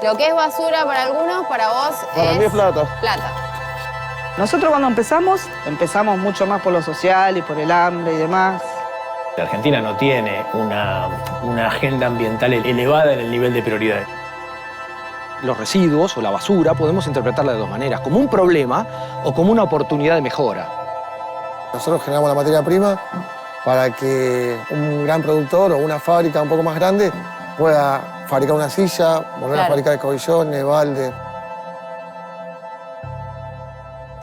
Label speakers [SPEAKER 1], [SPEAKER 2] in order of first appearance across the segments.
[SPEAKER 1] Lo que es basura para algunos, para vos
[SPEAKER 2] Para mí es plata.
[SPEAKER 1] Plata.
[SPEAKER 3] Nosotros cuando empezamos mucho más por lo social y por el hambre y demás.
[SPEAKER 4] La Argentina no tiene una agenda ambiental elevada en el nivel de prioridades.
[SPEAKER 5] Los residuos o la basura podemos interpretarla de dos maneras, como un problema o como una oportunidad de mejora.
[SPEAKER 2] Nosotros generamos la materia prima para que un gran productor o una fábrica un poco más grande pueda fabricar una silla, volver a fabricar escobillones, balde.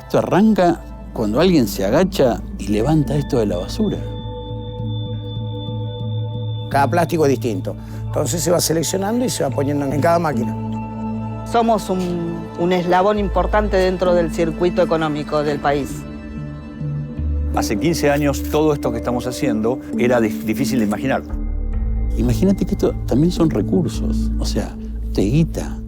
[SPEAKER 6] Esto arranca cuando alguien se agacha y levanta esto de la basura.
[SPEAKER 7] Cada plástico es distinto. Entonces se va seleccionando y se va poniendo en cada máquina.
[SPEAKER 3] Somos un eslabón importante dentro del circuito económico del país.
[SPEAKER 8] Hace 15 años todo esto que estamos haciendo era difícil de imaginar.
[SPEAKER 6] Imagínate que esto también son recursos, o sea, te guita.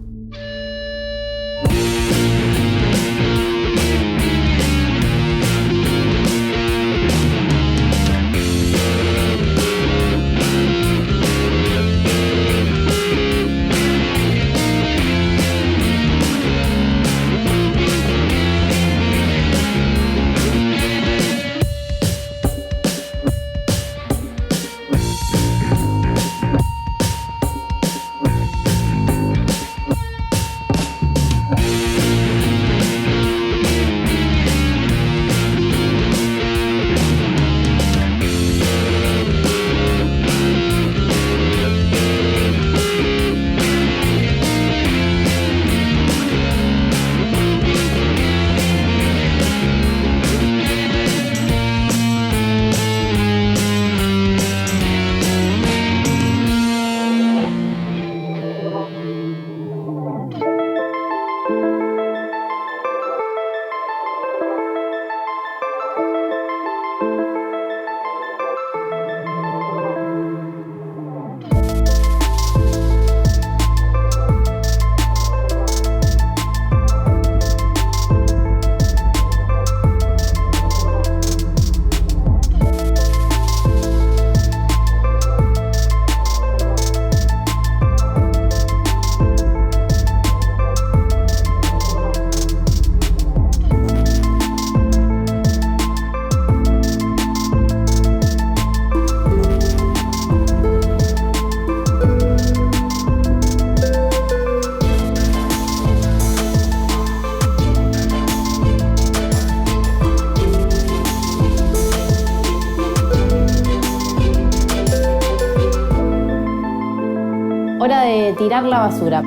[SPEAKER 1] Hora de tirar la basura.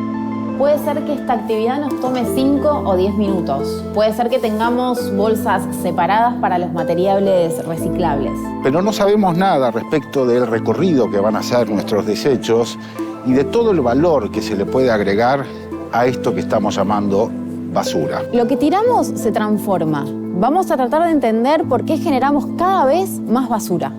[SPEAKER 1] Puede ser que esta actividad nos tome 5 o 10 minutos. Puede ser que tengamos bolsas separadas para los materiales reciclables.
[SPEAKER 9] Pero no sabemos nada respecto del recorrido que van a hacer nuestros desechos y de todo el valor que se le puede agregar a esto que estamos llamando basura.
[SPEAKER 1] Lo que tiramos se transforma. Vamos a tratar de entender por qué generamos cada vez más basura.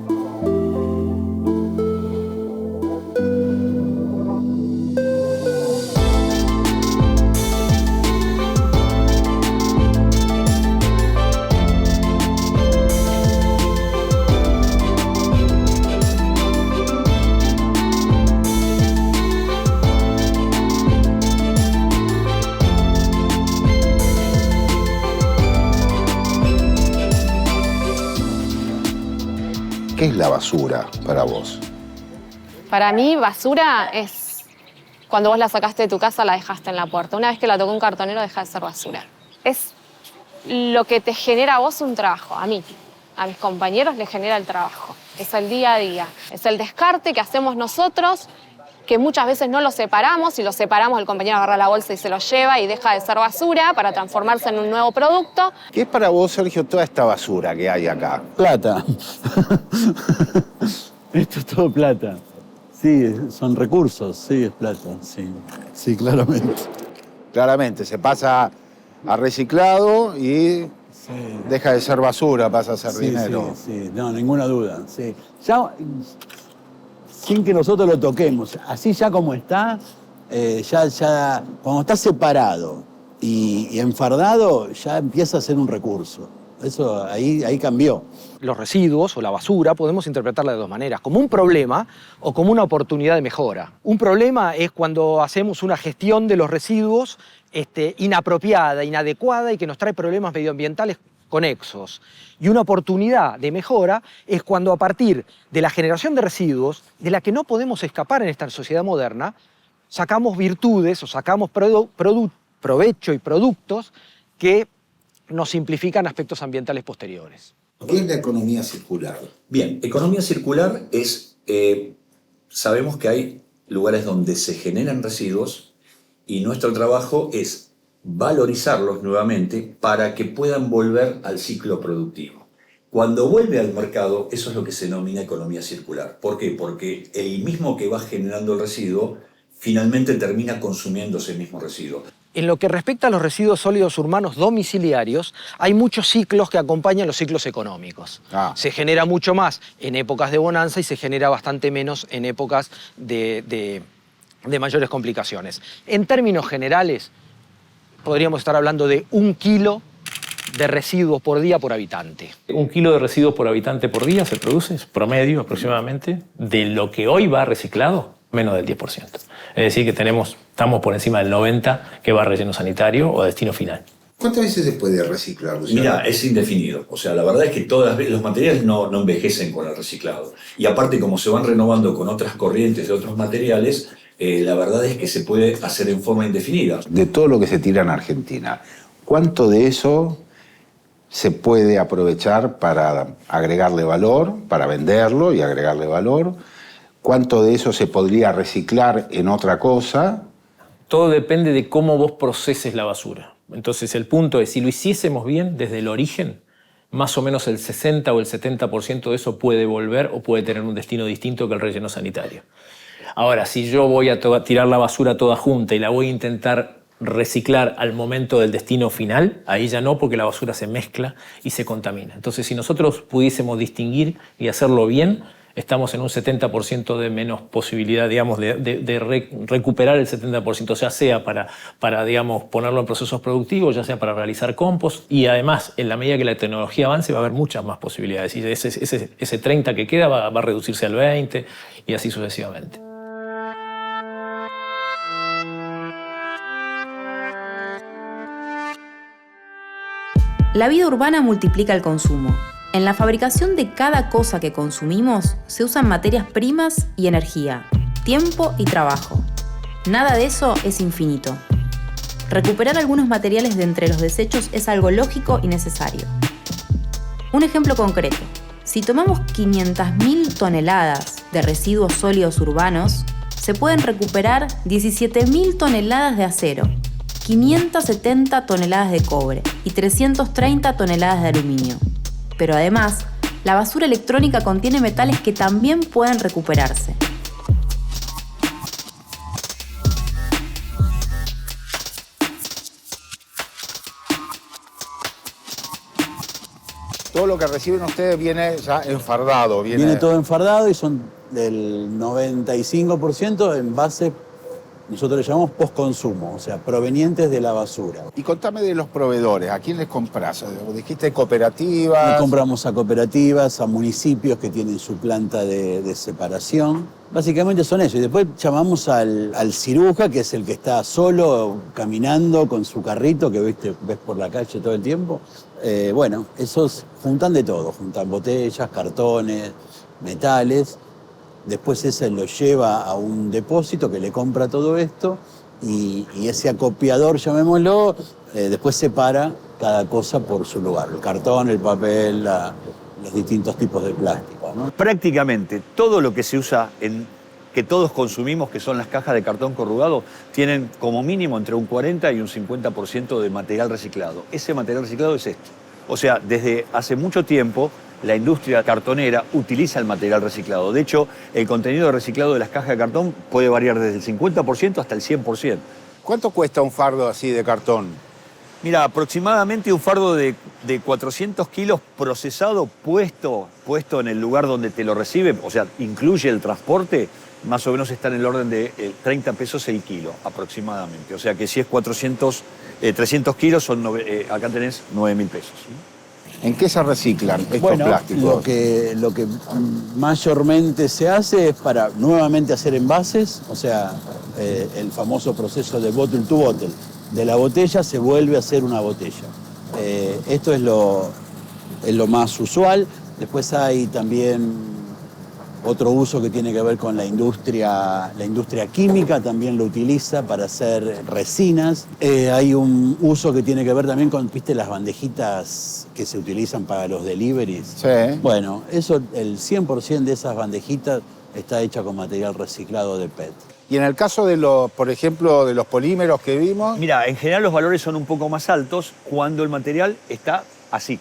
[SPEAKER 9] ¿Qué es la basura para vos?
[SPEAKER 1] Para mí, basura es cuando vos la sacaste de tu casa, la dejaste en la puerta. Una vez que la tocó un cartonero, deja de ser basura. Es lo que te genera a vos un trabajo, a mí. A mis compañeros les genera el trabajo. Es el día a día. Es el descarte que hacemos nosotros, que muchas veces no lo separamos. Si lo separamos, el compañero agarra la bolsa y se lo lleva y deja de ser basura para transformarse en un nuevo producto.
[SPEAKER 9] ¿Qué es para vos, Sergio, toda esta basura que hay acá?
[SPEAKER 6] Plata. Esto es todo plata. Sí, son recursos, sí, es plata, sí. Sí, claramente.
[SPEAKER 9] Claramente, se pasa a reciclado y deja de ser basura, pasa a ser dinero.
[SPEAKER 6] Sí, sí, no, ninguna duda, sí. Ya, sin que nosotros lo toquemos, así ya como está, cuando está separado y enfardado, ya empieza a ser un recurso. Eso ahí cambió.
[SPEAKER 5] Los residuos o la basura podemos interpretarla de dos maneras, como un problema o como una oportunidad de mejora. Un problema es cuando hacemos una gestión de los residuos inapropiada, inadecuada y que nos trae problemas medioambientales conexos. Y una oportunidad de mejora es cuando a partir de la generación de residuos, de la que no podemos escapar en esta sociedad moderna, sacamos virtudes o sacamos provecho y productos que nos simplifican aspectos ambientales posteriores.
[SPEAKER 10] ¿Qué es la economía circular?
[SPEAKER 8] Bien, economía circular es, sabemos que hay lugares donde se generan residuos y nuestro trabajo es valorizarlos nuevamente para que puedan volver al ciclo productivo. Cuando vuelve al mercado, eso es lo que se denomina economía circular. ¿Por qué? Porque el mismo que va generando el residuo finalmente termina consumiendo ese mismo residuo.
[SPEAKER 5] En lo que respecta a los residuos sólidos urbanos domiciliarios, hay muchos ciclos que acompañan los ciclos económicos. Se genera mucho más en épocas de bonanza y se genera bastante menos en épocas de mayores complicaciones. En términos generales, podríamos estar hablando de 1 kilo de residuos por día por habitante.
[SPEAKER 4] 1 kilo de residuos por habitante por día se produce, es promedio aproximadamente, de lo que hoy va reciclado, menos del 10%. Es decir, que estamos por encima del 90% que va a relleno sanitario o a destino final.
[SPEAKER 10] ¿Cuántas veces se puede reciclar, Luciano?
[SPEAKER 8] Mira, es indefinido. O sea, la verdad es que todas las veces los materiales no envejecen con el reciclado. Y aparte, como se van renovando con otras corrientes de otros materiales, la verdad es que se puede hacer en forma indefinida.
[SPEAKER 9] De todo lo que se tira en Argentina, ¿cuánto de eso se puede aprovechar para agregarle valor, para venderlo y agregarle valor? ¿Cuánto de eso se podría reciclar en otra cosa?
[SPEAKER 4] Todo depende de cómo vos proceses la basura. Entonces el punto es, si lo hiciésemos bien desde el origen, más o menos el 60 o el 70% de eso puede volver o puede tener un destino distinto que el relleno sanitario. Ahora, si yo voy a tirar la basura toda junta y la voy a intentar reciclar al momento del destino final, ahí ya no, porque la basura se mezcla y se contamina. Entonces, si nosotros pudiésemos distinguir y hacerlo bien, estamos en un 70% de menos posibilidad, digamos, de recuperar el 70%, ya sea para digamos, ponerlo en procesos productivos, ya sea para realizar compost, y además, en la medida que la tecnología avance, va a haber muchas más posibilidades. Y ese 30 que queda va a reducirse al 20 y así sucesivamente.
[SPEAKER 11] La vida urbana multiplica el consumo. En la fabricación de cada cosa que consumimos se usan materias primas y energía, tiempo y trabajo. Nada de eso es infinito. Recuperar algunos materiales de entre los desechos es algo lógico y necesario. Un ejemplo concreto. Si tomamos 500.000 toneladas de residuos sólidos urbanos, se pueden recuperar 17.000 toneladas de acero, 570 toneladas de cobre y 330 toneladas de aluminio. Pero además, la basura electrónica contiene metales que también pueden recuperarse.
[SPEAKER 9] Todo lo que reciben ustedes viene ya enfardado.
[SPEAKER 6] Viene todo enfardado y son del 95% en base, nosotros le llamamos postconsumo, o sea, provenientes de la basura.
[SPEAKER 9] Y contame de los proveedores, ¿a quién les compras? Dijiste cooperativas.
[SPEAKER 6] Le compramos a cooperativas, a municipios que tienen su planta de separación. Básicamente son eso. Y después llamamos al ciruja, que es el que está solo, caminando con su carrito, que ves por la calle todo el tiempo. Bueno, esos juntan de todo, juntan botellas, cartones, metales. Después ese lo lleva a un depósito que le compra todo esto y ese acopiador, llamémoslo, después separa cada cosa por su lugar. El cartón, el papel, los distintos tipos de plástico, ¿no?
[SPEAKER 8] Prácticamente todo lo que se usa que todos consumimos, que son las cajas de cartón corrugado, tienen como mínimo entre un 40 y un 50% de material reciclado. Ese material reciclado es esto. O sea, desde hace mucho tiempo, la industria cartonera utiliza el material reciclado. De hecho, el contenido de reciclado de las cajas de cartón puede variar desde el 50% hasta el 100%.
[SPEAKER 9] ¿Cuánto cuesta un fardo así de cartón?
[SPEAKER 8] Mira, aproximadamente un fardo de 400 kilos procesado, puesto en el lugar donde te lo recibe, o sea, incluye el transporte, más o menos está en el orden de 30 pesos el kilo, aproximadamente. O sea que si es 300 kilos, acá tenés 9.000 pesos.
[SPEAKER 9] ¿En qué se reciclan estos
[SPEAKER 6] Bueno,
[SPEAKER 9] plásticos?
[SPEAKER 6] lo que mayormente se hace es para nuevamente hacer envases, o sea, el famoso proceso de bottle to bottle. De la botella se vuelve a hacer una botella. Esto es lo más usual. Después hay también otro uso que tiene que ver con la industria química, también lo utiliza para hacer resinas. Hay un uso que tiene que ver también con, ¿viste, las bandejitas que se utilizan para los deliveries?
[SPEAKER 9] Sí.
[SPEAKER 6] Bueno, eso, el 100% de esas bandejitas está hecha con material reciclado de PET.
[SPEAKER 9] Y en el caso de los, por ejemplo, de los polímeros que vimos...
[SPEAKER 12] Mira, en general los valores son un poco más altos cuando el material está así.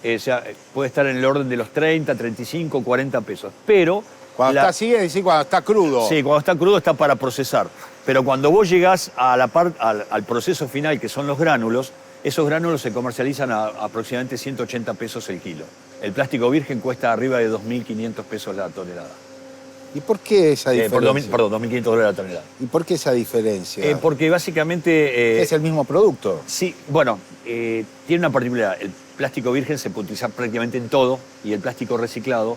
[SPEAKER 12] O sea, puede estar en el orden de los 30, 35, 40 pesos. Pero...
[SPEAKER 9] Cuando está así, es decir, cuando está crudo.
[SPEAKER 12] Sí, cuando está crudo está para procesar. Pero cuando vos llegás a al proceso final, que son los gránulos, esos gránulos se comercializan a aproximadamente 180 pesos el kilo. El plástico virgen cuesta arriba de 2.500 pesos la tonelada.
[SPEAKER 9] ¿Y por qué esa diferencia?
[SPEAKER 12] Perdón, 2.500 dólares la tonelada.
[SPEAKER 9] ¿Y por qué esa diferencia?
[SPEAKER 12] Porque básicamente...
[SPEAKER 9] ¿Es el mismo producto?
[SPEAKER 12] Sí, bueno, tiene una particularidad. El plástico virgen se puede utilizar prácticamente en todo y el plástico reciclado,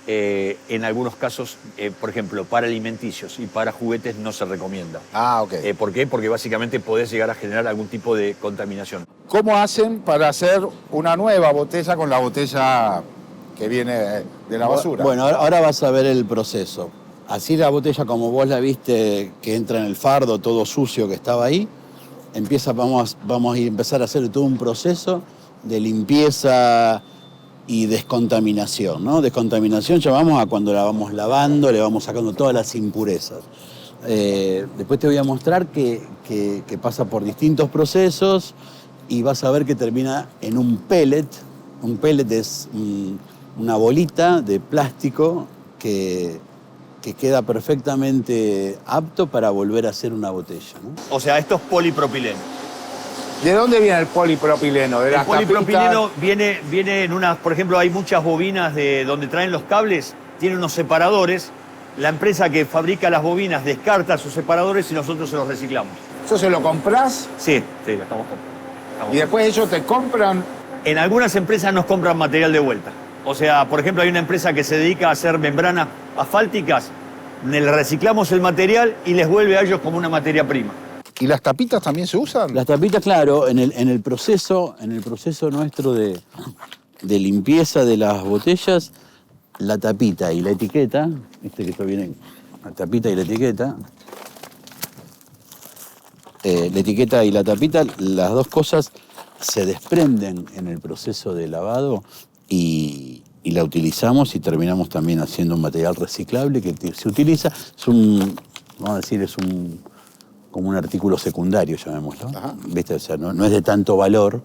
[SPEAKER 12] en algunos casos, por ejemplo, para alimenticios y para juguetes no se recomienda.
[SPEAKER 9] Ah, ok.
[SPEAKER 12] ¿Por qué? Porque básicamente podés llegar a generar algún tipo de contaminación.
[SPEAKER 9] ¿Cómo hacen para hacer una nueva botella con la botella que viene de la basura?
[SPEAKER 6] Bueno, ahora vas a ver el proceso. Así la botella como vos la viste, que entra en el fardo todo sucio que estaba ahí, vamos a empezar a hacer todo un proceso de limpieza y descontaminación, ¿no? Descontaminación llamamos a cuando la vamos lavando, le vamos sacando todas las impurezas. Después te voy a mostrar que pasa por distintos procesos y vas a ver que termina en un pellet. Un pellet es una bolita de plástico que queda perfectamente apto para volver a hacer una botella, ¿no?
[SPEAKER 12] O sea, esto es polipropileno.
[SPEAKER 9] ¿De dónde viene el polipropileno? ¿De
[SPEAKER 12] El
[SPEAKER 9] las
[SPEAKER 12] polipropileno viene en unas, por ejemplo, hay muchas bobinas de donde traen los cables, tiene unos separadores. La empresa que fabrica las bobinas descarta sus separadores y nosotros se los reciclamos.
[SPEAKER 9] ¿Eso se lo comprás?
[SPEAKER 12] Sí, lo estamos comprando.
[SPEAKER 9] ¿Y después ellos te compran?
[SPEAKER 12] En algunas empresas nos compran material de vuelta. O sea, por ejemplo, hay una empresa que se dedica a hacer membranas asfálticas, le reciclamos el material y les vuelve a ellos como una materia prima.
[SPEAKER 9] ¿Y las tapitas también se usan?
[SPEAKER 6] Las tapitas, claro, en el proceso nuestro de limpieza de las botellas, la tapita y la etiqueta, viste que esto viene, la tapita y la etiqueta y la tapita, las dos cosas se desprenden en el proceso de lavado y la utilizamos y terminamos también haciendo un material reciclable que se utiliza, como un artículo secundario, llamémoslo. ¿Viste? O sea, no es de tanto valor,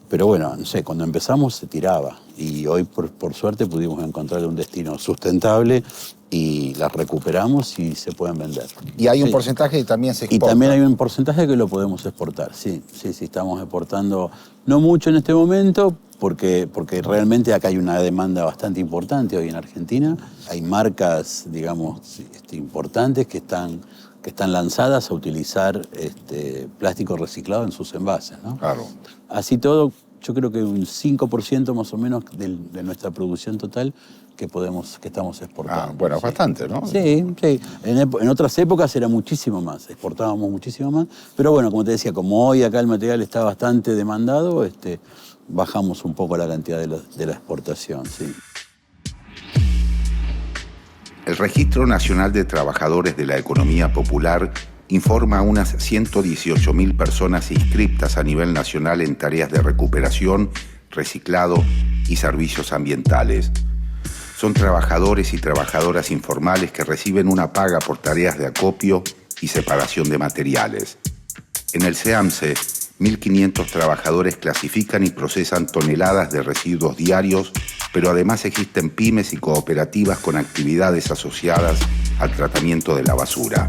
[SPEAKER 6] pero bueno, no sé, cuando empezamos se tiraba y hoy por suerte pudimos encontrarle un destino sustentable y las recuperamos y se pueden vender.
[SPEAKER 9] Y hay un porcentaje que también se exporta.
[SPEAKER 6] Y también hay un porcentaje que lo podemos exportar, sí, estamos exportando, no mucho en este momento, porque realmente acá hay una demanda bastante importante hoy en Argentina. Hay marcas, digamos, importantes que están lanzadas a utilizar plástico reciclado en sus envases, ¿no?
[SPEAKER 9] Claro.
[SPEAKER 6] Así todo, yo creo que un 5% más o menos de nuestra producción total que estamos exportando.
[SPEAKER 9] Bueno, sí. Bastante, ¿no?
[SPEAKER 6] Sí. En otras épocas era muchísimo más, exportábamos muchísimo más. Pero bueno, como te decía, como hoy acá el material está bastante demandado, bajamos un poco la cantidad de la exportación, sí.
[SPEAKER 9] El Registro Nacional de Trabajadores de la Economía Popular informa a unas 118.000 personas inscriptas a nivel nacional en tareas de recuperación, reciclado y servicios ambientales. Son trabajadores y trabajadoras informales que reciben una paga por tareas de acopio y separación de materiales. En el SEAMSE, 1.500 trabajadores clasifican y procesan toneladas de residuos diarios, pero además existen pymes y cooperativas con actividades asociadas al tratamiento de la basura.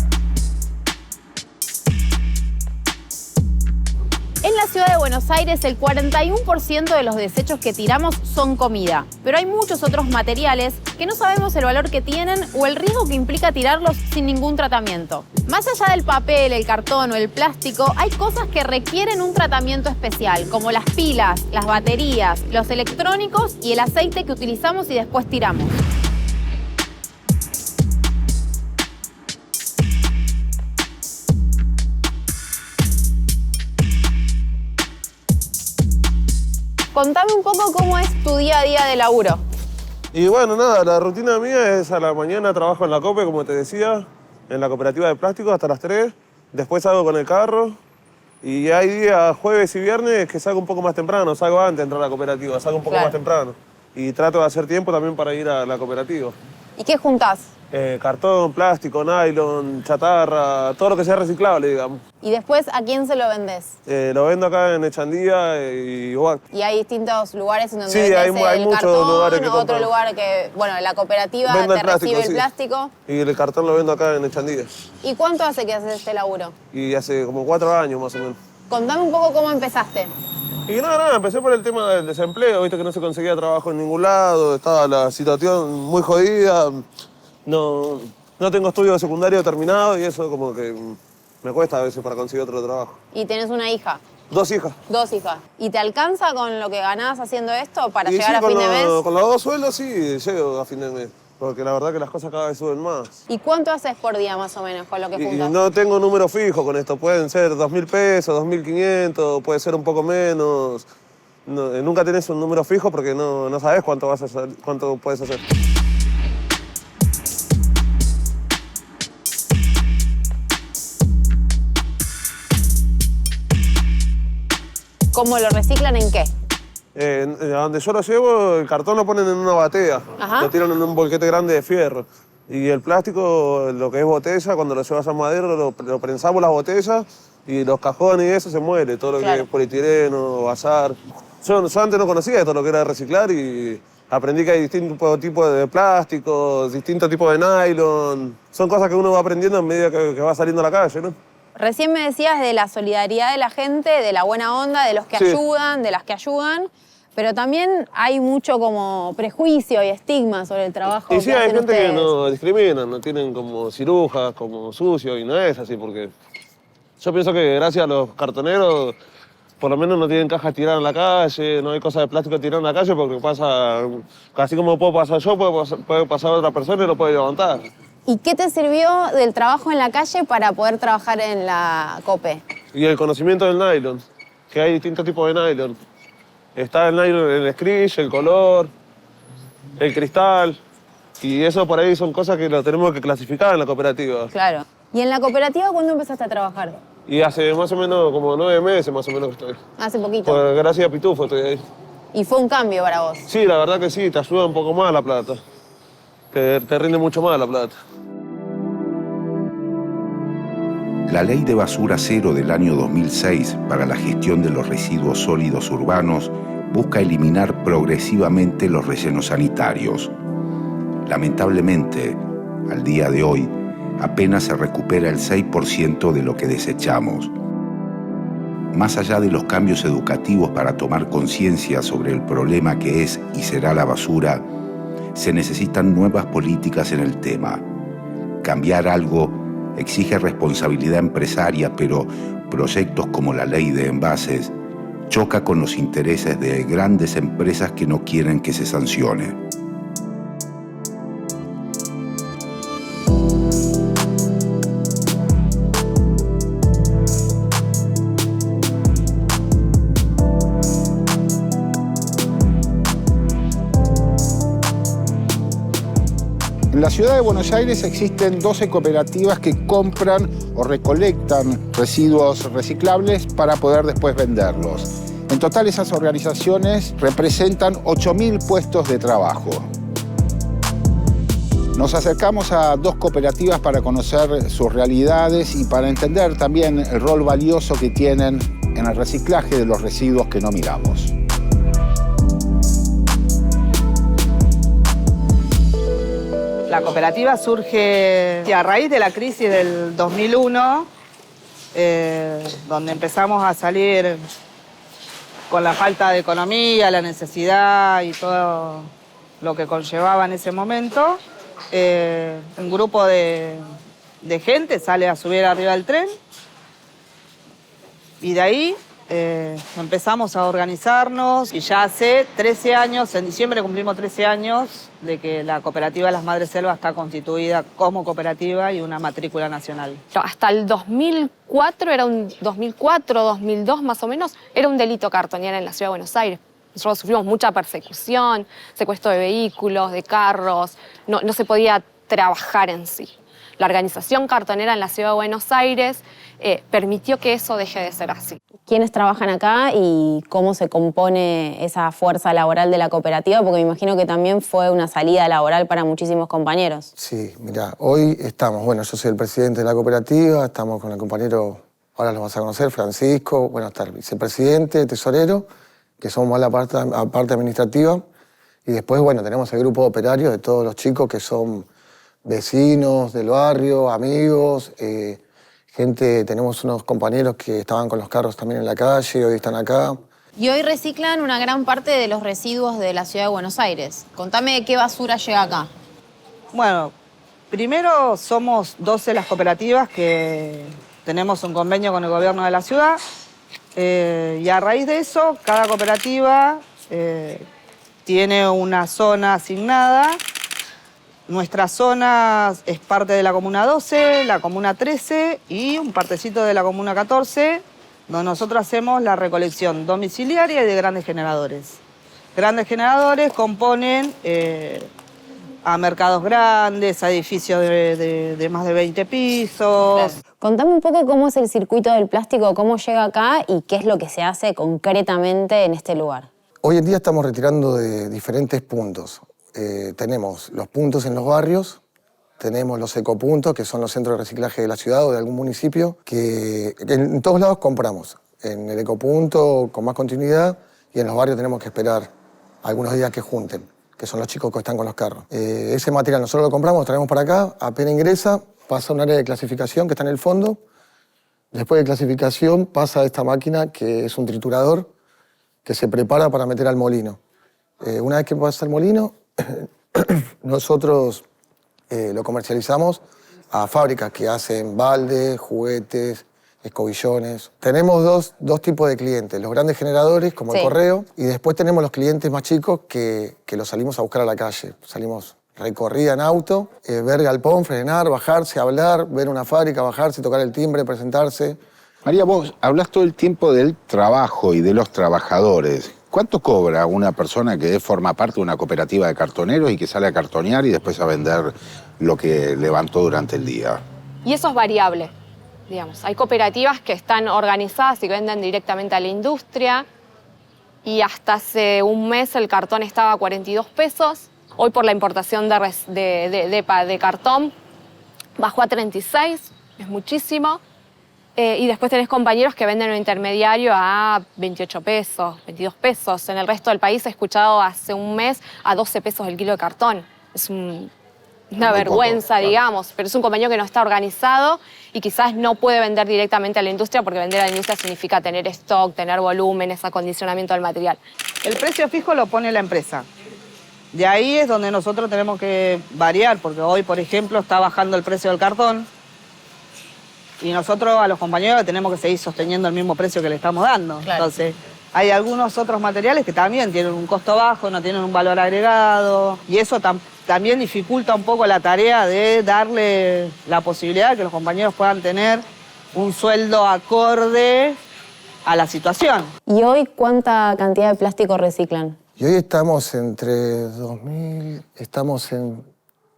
[SPEAKER 1] En la
[SPEAKER 11] Ciudad de Buenos Aires, el 41% de los desechos que tiramos son comida. Pero hay muchos otros materiales que no sabemos el valor que tienen o el riesgo que implica tirarlos sin ningún tratamiento. Más allá del papel, el cartón o el plástico, hay cosas que requieren un tratamiento especial, como las pilas, las baterías, los electrónicos y el aceite que utilizamos y después tiramos. Contame un poco cómo es tu día a día de laburo.
[SPEAKER 13] Y bueno, nada, la rutina mía es a la mañana trabajo en la COPE, como te decía, en la cooperativa de plástico hasta las 3. Después salgo con el carro. Y hay días, jueves y viernes, que salgo un poco más temprano. Salgo antes de entrar a la cooperativa, salgo un poco más temprano. Y trato de hacer tiempo también para ir a la cooperativa.
[SPEAKER 11] ¿Y qué juntás?
[SPEAKER 13] Cartón, plástico, nylon, chatarra, todo lo que sea reciclable, digamos.
[SPEAKER 11] ¿Y después a quién se lo vendés?
[SPEAKER 13] Lo vendo acá en Echandía y Ubac.
[SPEAKER 11] ¿Y hay distintos lugares en donde
[SPEAKER 13] Sí,
[SPEAKER 11] vendés
[SPEAKER 13] hay
[SPEAKER 11] el
[SPEAKER 13] muchos
[SPEAKER 11] cartón,
[SPEAKER 13] lugares que
[SPEAKER 11] otro
[SPEAKER 13] compran.
[SPEAKER 11] lugar que, bueno, la cooperativa
[SPEAKER 13] Vendo
[SPEAKER 11] te
[SPEAKER 13] el plástico,
[SPEAKER 11] recibe el
[SPEAKER 13] sí.
[SPEAKER 11] plástico?
[SPEAKER 13] Y el cartón lo vendo acá en Echandía.
[SPEAKER 11] ¿Y cuánto hace que haces este laburo?
[SPEAKER 13] Y hace como 4 años más o menos.
[SPEAKER 11] Contame un poco cómo empezaste.
[SPEAKER 13] Y nada, empecé por el tema del desempleo, viste que no se conseguía trabajo en ningún lado, estaba la situación muy jodida, no tengo estudio secundario terminado y eso como que me cuesta a veces para conseguir otro trabajo.
[SPEAKER 11] ¿Y tenés una hija?
[SPEAKER 13] 2 hijas.
[SPEAKER 11] 2 hijas. ¿Y te alcanza con lo que ganás haciendo esto para
[SPEAKER 13] Y
[SPEAKER 11] llegar
[SPEAKER 13] sí,
[SPEAKER 11] a fin de mes?
[SPEAKER 13] con los 2 sueldos sí llego a fin de mes, porque la verdad que las cosas cada vez suben más.
[SPEAKER 11] ¿Y cuánto haces por día más o menos con lo que
[SPEAKER 13] Y
[SPEAKER 11] juntas?
[SPEAKER 13] no tengo número fijo con esto, pueden ser 2.000 pesos, 2.500, puede ser un poco menos. Nunca tenés un número fijo porque no sabes cuánto puedes hacer.
[SPEAKER 11] ¿Cómo lo reciclan en qué?
[SPEAKER 13] A donde yo lo llevo, el cartón lo ponen en una batea,
[SPEAKER 11] Ajá.
[SPEAKER 13] lo tiran en un bolquete grande de fierro. Y el plástico, lo que es botella, cuando lo llevas a madero, lo prensamos las botellas y los cajones y eso se muere, todo lo que es polietileno, bazar. Yo antes no conocía todo lo que era reciclar y aprendí que hay distintos tipos de plásticos, distintos tipos de nylon. Son cosas que uno va aprendiendo a medida que va saliendo a la calle, ¿no?
[SPEAKER 11] Recién me decías de la solidaridad de la gente, de la buena onda, de los que
[SPEAKER 13] Sí.
[SPEAKER 11] ayudan, de las que ayudan, pero también hay mucho como prejuicio y estigma sobre el trabajo
[SPEAKER 13] Y sí,
[SPEAKER 11] que
[SPEAKER 13] hay
[SPEAKER 11] hacen
[SPEAKER 13] gente que
[SPEAKER 11] ustedes.
[SPEAKER 13] no discrimina, no tienen como cirujas, como sucio, y no es así, porque yo pienso que gracias a los cartoneros, por lo menos no tienen cajas tiradas en la calle, no hay cosas de plástico tiradas en la calle, porque pasa, así como puedo pasar yo, puede pasar otra persona y lo puede levantar.
[SPEAKER 11] ¿Y qué te sirvió del trabajo en la calle para poder trabajar en la COPE?
[SPEAKER 13] Y el conocimiento del nylon, que hay distintos tipos de nylon. Está el nylon, el scritch, el color, el cristal, y eso por ahí son cosas que lo tenemos que clasificar en la cooperativa.
[SPEAKER 11] Claro. ¿Y en la cooperativa cuándo empezaste a trabajar?
[SPEAKER 13] Y hace más o menos como 9 meses más o menos que estoy.
[SPEAKER 11] Hace poquito.
[SPEAKER 13] Pues gracias a Pitufo estoy ahí.
[SPEAKER 11] ¿Y fue un cambio para vos?
[SPEAKER 13] Sí, la verdad que sí, te ayuda un poco más la plata. Te rinde mucho más la plata.
[SPEAKER 9] La Ley de Basura Cero del año 2006 para la gestión de los residuos sólidos urbanos busca eliminar progresivamente los rellenos sanitarios. Lamentablemente, al día de hoy, apenas se recupera el 6% de lo que desechamos. Más allá de los cambios educativos para tomar conciencia sobre el problema que es y será la basura, se necesitan nuevas políticas en el tema. Cambiar algo exige responsabilidad empresaria, pero proyectos como la ley de envases choca con los intereses de grandes empresas que no quieren que se sancione.
[SPEAKER 7] En la ciudad de Buenos Aires existen 12 cooperativas que compran o recolectan residuos reciclables para poder después venderlos. En total, esas organizaciones representan 8.000 puestos de trabajo. Nos acercamos a 2 cooperativas para conocer sus realidades y para entender también el rol valioso que tienen en el reciclaje de los residuos que no miramos.
[SPEAKER 3] La cooperativa surge a raíz de la crisis del 2001, donde empezamos a salir con la falta de economía, la necesidad y todo lo que conllevaba en ese momento, un grupo de gente sale a subir arriba del tren y de ahí empezamos a organizarnos y ya hace 13 años, en diciembre cumplimos 13 años de que la cooperativa Las Madres Selvas está constituida como cooperativa y una matrícula nacional.
[SPEAKER 1] Hasta el 2004, 2002 más o menos, era un delito cartonear en la Ciudad de Buenos Aires. Nosotros sufrimos mucha persecución, secuestro de vehículos, de carros, no se podía trabajar en sí. La organización cartonera en la Ciudad de Buenos Aires permitió que eso deje de ser así.
[SPEAKER 11] ¿Quiénes trabajan acá y cómo se compone esa fuerza laboral de la cooperativa? Porque me imagino que también fue una salida laboral para muchísimos compañeros.
[SPEAKER 2] Sí, mira, hoy estamos, bueno, yo soy el presidente de la cooperativa, estamos con el compañero, ahora lo vas a conocer, Francisco, bueno, está el vicepresidente, tesorero, que somos la parte administrativa, y después, bueno, tenemos el grupo de operarios de todos los chicos que son vecinos del barrio, amigos, gente, tenemos unos compañeros que estaban con los carros también en la calle, hoy están acá.
[SPEAKER 11] Y hoy reciclan una gran parte de los residuos de la Ciudad de Buenos Aires. Contame qué basura llega acá.
[SPEAKER 3] Bueno, primero somos 12 las cooperativas que tenemos un convenio con el gobierno de la ciudad y a raíz de eso cada cooperativa tiene una zona asignada. Nuestra zona es parte de la Comuna 12, la Comuna 13 y un partecito de la Comuna 14, donde nosotros hacemos la recolección domiciliaria y de grandes generadores. Grandes generadores componen a mercados grandes, a edificios de más de 20 pisos.
[SPEAKER 11] Contame un poco cómo es el circuito del plástico, cómo llega acá y qué es lo que se hace concretamente en este lugar.
[SPEAKER 2] Hoy en día estamos retirando de diferentes puntos. Tenemos los puntos en los barrios, tenemos los ecopuntos, que son los centros de reciclaje de la ciudad o de algún municipio, que en todos lados compramos. En el ecopunto con más continuidad y en los barrios tenemos que esperar algunos días que junten, que son los chicos que están con los carros. Ese material nosotros lo compramos, lo traemos para acá, apenas ingresa, pasa a un área de clasificación que está en el fondo. Después de clasificación pasa a esta máquina que es un triturador que se prepara para meter al molino. Una vez que pasa al molino, nosotros lo comercializamos a fábricas que hacen baldes, juguetes, escobillones. Tenemos dos tipos de clientes, los grandes generadores como el correo y después tenemos los clientes más chicos que los salimos a buscar a la calle. Salimos recorrida en auto, ver galpón, frenar, bajarse, hablar, ver una fábrica, bajarse, tocar el timbre, presentarse.
[SPEAKER 9] María, vos hablas todo el tiempo del trabajo y de los trabajadores. ¿Cuánto cobra una persona que forma parte de una cooperativa de cartoneros y que sale a cartonear y después a vender lo que levantó durante el día?
[SPEAKER 1] Y eso es variable, digamos. Hay cooperativas que están organizadas y que venden directamente a la industria y hasta hace un mes el cartón estaba a 42 pesos. Hoy por la importación de cartón bajó a 36, es muchísimo. Y después tenés compañeros que venden un intermediario a 28 pesos, 22 pesos. En el resto del país he escuchado hace un mes a 12 pesos el kilo de cartón. Es una vergüenza, digamos, pero es un compañero que no está organizado y quizás no puede vender directamente a la industria porque vender a la industria significa tener stock, tener volúmenes, acondicionamiento del material.
[SPEAKER 3] El precio fijo lo pone la empresa. De ahí es donde nosotros tenemos que variar, porque hoy, por ejemplo, está bajando el precio del cartón. Y nosotros a los compañeros tenemos que seguir sosteniendo el mismo precio que le estamos dando. Claro. Entonces, hay algunos otros materiales que también tienen un costo bajo, no tienen un valor agregado. Y eso también dificulta un poco la tarea de darle la posibilidad de que los compañeros puedan tener un sueldo acorde a la situación.
[SPEAKER 11] ¿Y hoy cuánta cantidad de plástico reciclan?
[SPEAKER 2] Y hoy estamos entre 2.000, estamos en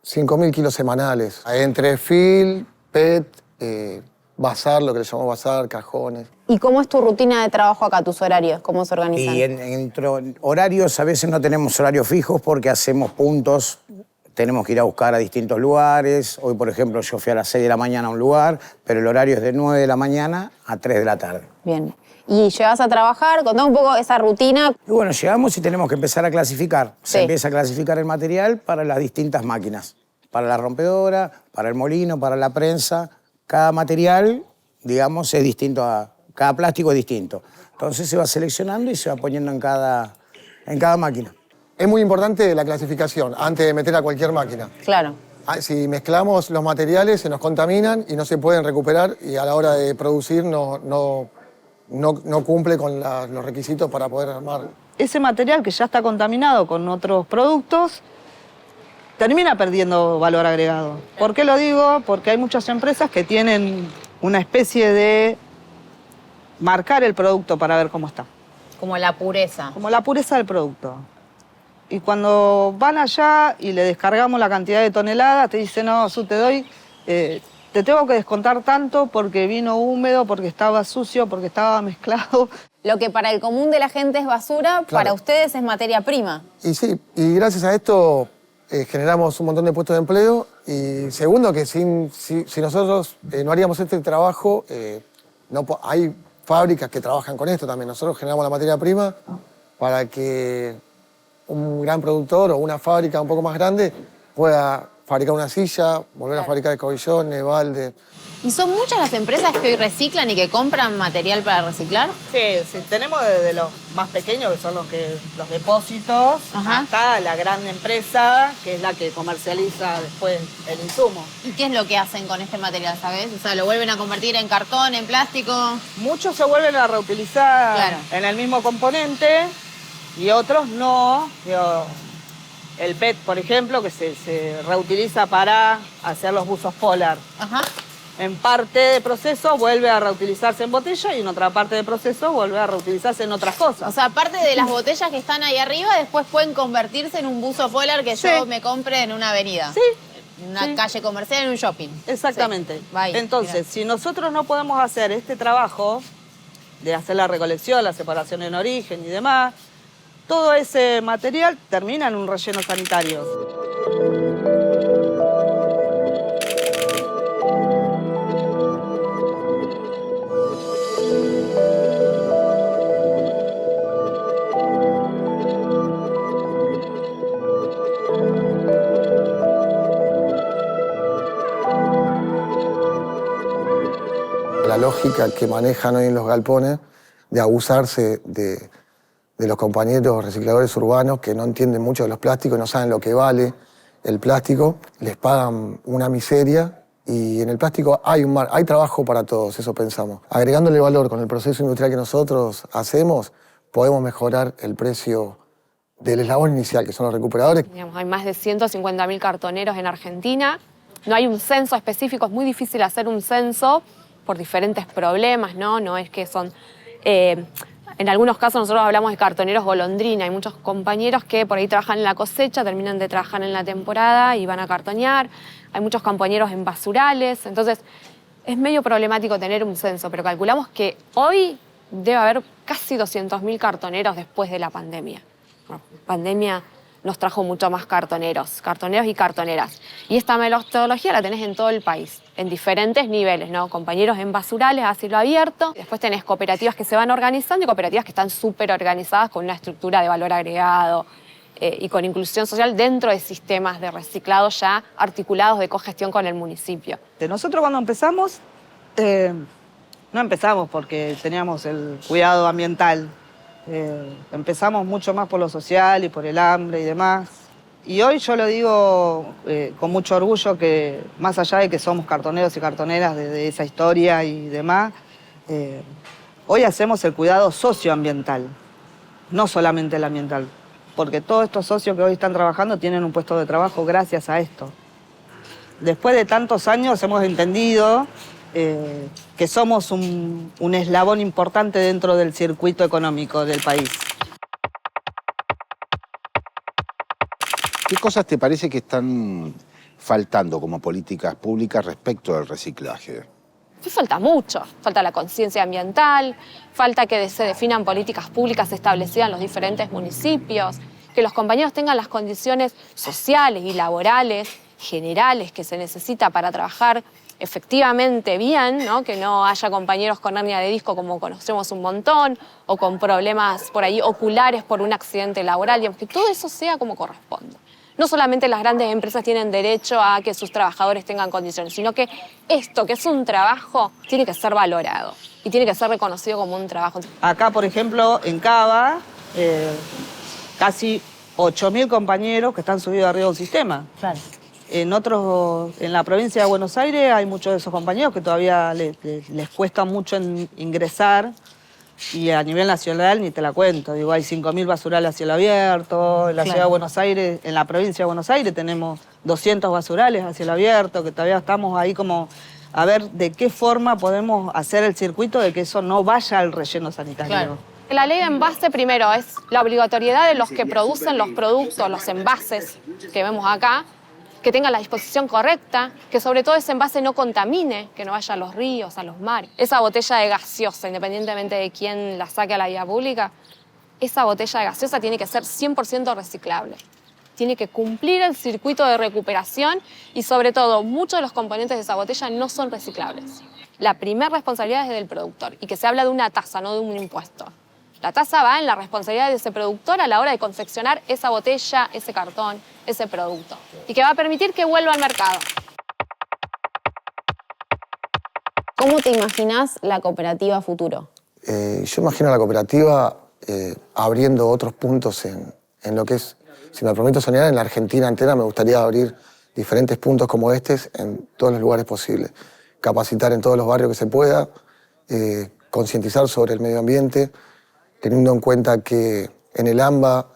[SPEAKER 2] 5.000 kilos semanales. Entre fil, PET, bazar, lo que le llamamos bazar, cajones.
[SPEAKER 11] ¿Y cómo es tu rutina de trabajo acá, tus horarios? ¿Cómo se organizan?
[SPEAKER 14] Y en horarios, a veces no tenemos horarios fijos porque hacemos puntos, tenemos que ir a buscar a distintos lugares. Hoy, por ejemplo, yo fui a las 6 de la mañana a un lugar, pero el horario es de 9 de la mañana a 3 de la tarde.
[SPEAKER 11] Bien. ¿Y llegas a trabajar? Contame un poco esa rutina.
[SPEAKER 14] Y bueno, llegamos y tenemos que empezar a clasificar.
[SPEAKER 11] Sí.
[SPEAKER 14] Se empieza a clasificar el material para las distintas máquinas. Para la rompedora, para el molino, para la prensa. Cada material, digamos, es distinto Cada plástico es distinto. Entonces se va seleccionando y se va poniendo en cada máquina.
[SPEAKER 2] Es muy importante la clasificación antes de meter a cualquier máquina.
[SPEAKER 15] Claro.
[SPEAKER 2] Si mezclamos los materiales se nos contaminan y no se pueden recuperar y a la hora de producir no cumple con los requisitos para poder armar.
[SPEAKER 3] Ese material que ya está contaminado con otros productos termina perdiendo valor agregado. ¿Por qué lo digo? Porque hay muchas empresas que tienen una especie de marcar el producto para ver cómo está.
[SPEAKER 15] Como la pureza.
[SPEAKER 3] Como la pureza del producto. Y cuando van allá y le descargamos la cantidad de toneladas, te dicen, no, te doy, te tengo que descontar tanto porque vino húmedo, porque estaba sucio, porque estaba mezclado.
[SPEAKER 15] Lo que para el común de la gente es basura,
[SPEAKER 2] Claro.
[SPEAKER 15] para ustedes es materia prima.
[SPEAKER 2] Y sí, y gracias a esto generamos un montón de puestos de empleo y segundo que si nosotros no haríamos este trabajo, hay fábricas que trabajan con esto también. Nosotros generamos la materia prima para que un gran productor o una fábrica un poco más grande pueda fabricar una silla, volver a fabricar escobillones, balde.
[SPEAKER 15] ¿Y son muchas las empresas que hoy reciclan y que compran material para reciclar?
[SPEAKER 3] Sí, tenemos desde los más pequeños, que son los depósitos, hasta la gran empresa, que es la que comercializa después el insumo.
[SPEAKER 15] ¿Y qué es lo que hacen con este material, sabes? O sea, ¿lo vuelven a convertir en cartón, en plástico?
[SPEAKER 3] Muchos se vuelven a reutilizar
[SPEAKER 15] Claro.
[SPEAKER 3] en el mismo componente y otros no. Digo, el PET, por ejemplo, que se reutiliza para hacer los buzos polar.
[SPEAKER 15] Ajá.
[SPEAKER 3] En parte de proceso vuelve a reutilizarse en botella y en otra parte de proceso vuelve a reutilizarse en otras cosas.
[SPEAKER 15] O sea, aparte de las botellas que están ahí arriba, después pueden convertirse en un buzo polar que yo me compre en una avenida.
[SPEAKER 3] Sí.
[SPEAKER 15] En una calle comercial, en un shopping.
[SPEAKER 3] Exactamente.
[SPEAKER 15] Sí. Vaya,
[SPEAKER 3] Entonces,
[SPEAKER 15] mirá.
[SPEAKER 3] si nosotros no podemos hacer este trabajo de hacer la recolección, la separación en origen y demás, todo ese material termina en un relleno sanitario.
[SPEAKER 2] La lógica que manejan hoy en los galpones de abusarse de los compañeros recicladores urbanos que no entienden mucho de los plásticos, no saben lo que vale el plástico, les pagan una miseria y en el plástico hay trabajo para todos, eso pensamos. Agregándole valor con el proceso industrial que nosotros hacemos, podemos mejorar el precio del eslabón inicial, que son los recuperadores.
[SPEAKER 1] Digamos, hay más de 150.000 cartoneros en Argentina. No hay un censo específico, es muy difícil hacer un censo por diferentes problemas, ¿no? No es que son... en algunos casos nosotros hablamos de cartoneros golondrina. Hay muchos compañeros que por ahí trabajan en la cosecha, terminan de trabajar en la temporada y van a cartonear. Hay muchos compañeros en basurales. Entonces, es medio problemático tener un censo, pero calculamos que hoy debe haber casi 200.000 cartoneros después de la pandemia. La pandemia nos trajo mucho más cartoneros y cartoneras. Y esta metodología la tenés en todo el país, en diferentes niveles, ¿no? Compañeros en basurales a cielo abierto, después tenés cooperativas que se van organizando y cooperativas que están súper organizadas con una estructura de valor agregado y con inclusión social dentro de sistemas de reciclado ya articulados de cogestión con el municipio.
[SPEAKER 3] Nosotros cuando empezamos, no empezamos porque teníamos el cuidado ambiental. Empezamos mucho más por lo social y por el hambre y demás. Y hoy yo lo digo con mucho orgullo que más allá de que somos cartoneros y cartoneras de esa historia y demás, hoy hacemos el cuidado socioambiental, no solamente el ambiental. Porque todos estos socios que hoy están trabajando tienen un puesto de trabajo gracias a esto. Después de tantos años hemos entendido que somos un eslabón importante dentro del circuito económico del país.
[SPEAKER 9] ¿Qué cosas te parece que están faltando como políticas públicas respecto del reciclaje?
[SPEAKER 1] Sí, falta mucho. Falta la conciencia ambiental, falta que se definan políticas públicas establecidas en los diferentes municipios, que los compañeros tengan las condiciones sociales y laborales generales que se necesita para trabajar efectivamente bien, ¿no? Que no haya compañeros con hernia de disco como conocemos un montón, o con problemas por ahí oculares por un accidente laboral, digamos, que todo eso sea como corresponde. No solamente las grandes empresas tienen derecho a que sus trabajadores tengan condiciones, sino que esto, que es un trabajo, tiene que ser valorado y tiene que ser reconocido como un trabajo.
[SPEAKER 3] Acá, por ejemplo, en Cava, casi 8.000 compañeros que están subidos arriba de un sistema.
[SPEAKER 15] Claro.
[SPEAKER 3] En la provincia de Buenos Aires hay muchos de esos compañeros que todavía les cuesta mucho ingresar. Y a nivel nacional ni te la cuento. Digo, hay 5.000 basurales a cielo abierto. En la ciudad de Buenos Aires, en la provincia de Buenos Aires, tenemos 200 basurales a cielo abierto, que todavía estamos ahí como a ver de qué forma podemos hacer el circuito de que eso no vaya al relleno sanitario.
[SPEAKER 1] Claro. La ley de envase, primero, es la obligatoriedad de los que producen los productos, los envases que vemos acá, que tengan la disposición correcta, que sobre todo ese envase no contamine, que no vaya a los ríos, a los mares. Esa botella de gaseosa, independientemente de quién la saque a la vía pública, esa botella de gaseosa tiene que ser 100% reciclable. Tiene que cumplir el circuito de recuperación y, sobre todo, muchos de los componentes de esa botella no son reciclables. La primera responsabilidad es del productor y que se habla de una tasa, no de un impuesto. La tasa va en la responsabilidad de ese productor a la hora de confeccionar esa botella, ese cartón, ese producto. Y que va a permitir que vuelva al mercado.
[SPEAKER 15] ¿Cómo te imaginas la cooperativa futuro?
[SPEAKER 2] Yo imagino a la cooperativa abriendo otros puntos en lo que es, si me permito soñar, en la Argentina entera me gustaría abrir diferentes puntos como estos en todos los lugares posibles. Capacitar en todos los barrios que se pueda, concientizar sobre el medio ambiente, teniendo en cuenta que en el AMBA